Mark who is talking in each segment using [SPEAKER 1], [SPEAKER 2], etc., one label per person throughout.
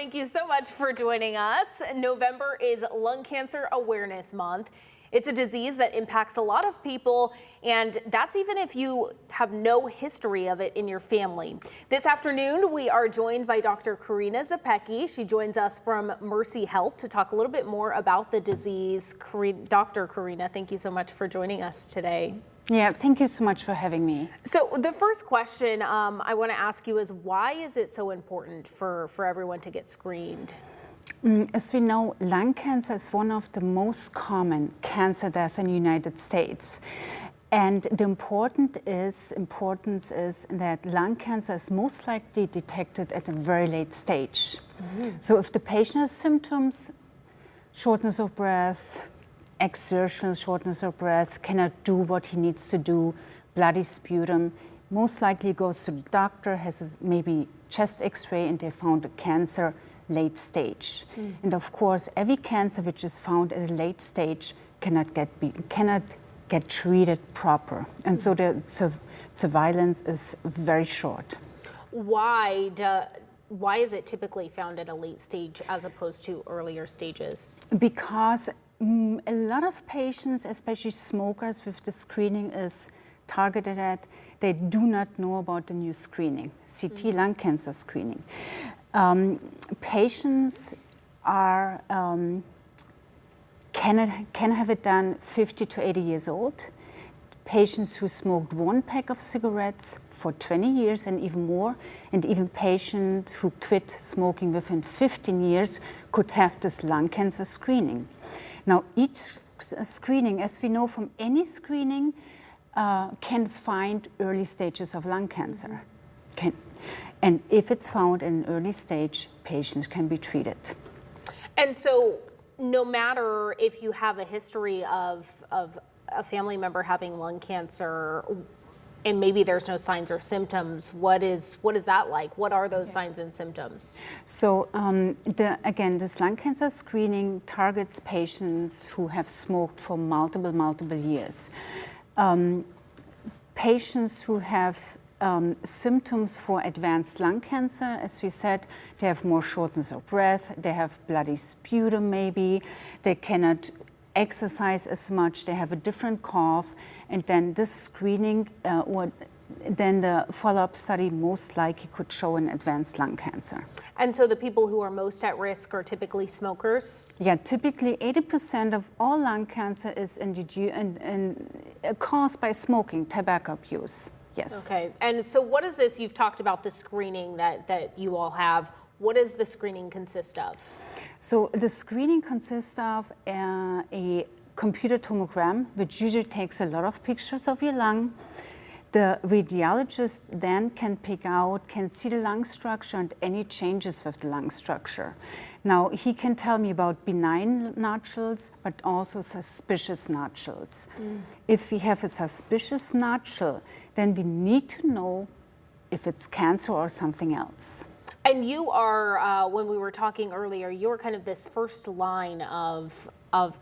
[SPEAKER 1] Thank you so much for joining us. November is Lung Cancer Awareness Month. It's a disease that impacts a lot of people, and that's even if you have no history of it in your family. This afternoon, we are joined by Dr. Karina Zapiecki. She joins us from Mercy Health to talk a little bit more about the disease. Dr. Karina, thank you so much for joining us today.
[SPEAKER 2] Yeah, thank you so much for having me.
[SPEAKER 1] So the first question I want to ask you is, why is it so important for everyone to get screened?
[SPEAKER 2] As we know, lung cancer is one of the most common cancer deaths in the United States. And the importance is that lung cancer is most likely detected at a very late stage. So if the patient has symptoms, shortness of breath, exertion, shortness of breath, cannot do what he needs to do, bloody sputum, most likely goes to the doctor, has maybe chest x-ray, and they found a cancer late stage. And of course, every cancer which is found at a late stage cannot get treated proper. And so the surveillance is very short.
[SPEAKER 1] Why is it typically found at a late stage as opposed to earlier stages?
[SPEAKER 2] Because a lot of patients, especially smokers, with the screening is targeted at, they do not know about the new screening, CT lung cancer screening. Patients are can have it done 50 to 80 years old. Patients who smoked one pack of cigarettes for 20 years and even more, and even patients who quit smoking within 15 years could have this lung cancer screening. Now, each screening, as we know from any screening, can find early stages of lung cancer. And if it's found in an early stage, patients can be treated. And
[SPEAKER 1] so no matter if you have a history of a family member having lung cancer and maybe there's no signs or symptoms, what is that like? What are those signs and symptoms?
[SPEAKER 2] So again, this lung cancer screening targets patients who have smoked for multiple years. Patients who have symptoms for advanced lung cancer, as we said, they have more shortness of breath, they have bloody sputum maybe, they cannot exercise as much, they have a different cough, and then this screening then the follow-up study most likely could show an advanced lung cancer.
[SPEAKER 1] And so the people who are most at risk are typically smokers?
[SPEAKER 2] Yeah, typically 80% of all lung cancer is caused by smoking, tobacco abuse. Yes.
[SPEAKER 1] Okay, and so what is this, you've talked about the screening that you all have. What does the screening consist of?
[SPEAKER 2] So the screening consists of a computer tomogram, which usually takes a lot of pictures of your lung. The radiologist then can see the lung structure and any changes with the lung structure. Now, he can tell me about benign nodules, but also suspicious nodules. If we have a suspicious nodule, then we need to know if it's cancer or something else.
[SPEAKER 1] And you are, when we were talking earlier, you're kind of this first line of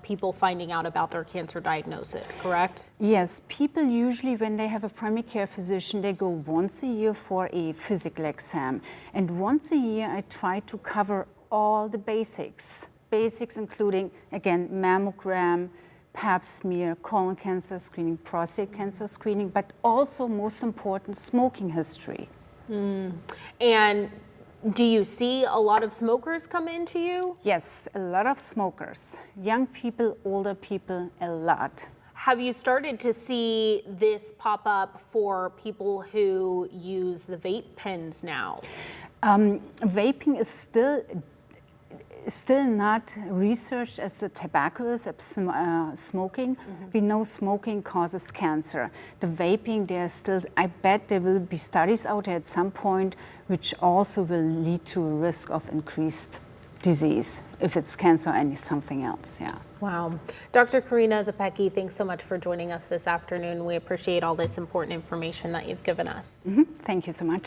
[SPEAKER 1] people finding out about their cancer diagnosis, correct?
[SPEAKER 2] Yes, people usually, when they have a primary care physician, they go once a year for a physical exam. And once a year, I try to cover all the basics. Basics including, again, mammogram, pap smear, colon cancer screening, prostate cancer screening, but also, most important, smoking history.
[SPEAKER 1] And do you see a lot of smokers come into you?
[SPEAKER 2] Yes, a lot of smokers. Young people, older people, a lot.
[SPEAKER 1] Have you started to see this pop up for people who use the vape pens now?
[SPEAKER 2] Vaping is still not researched as the tobacco is, smoking. We know smoking causes cancer. The vaping, I bet there will be studies out there at some point which also will lead to a risk of increased disease, if it's cancer or something else, yeah.
[SPEAKER 1] Wow. Dr. Karina Zapiecki, thanks so much for joining us this afternoon. We appreciate all this important information that you've given us.
[SPEAKER 2] Thank you so much.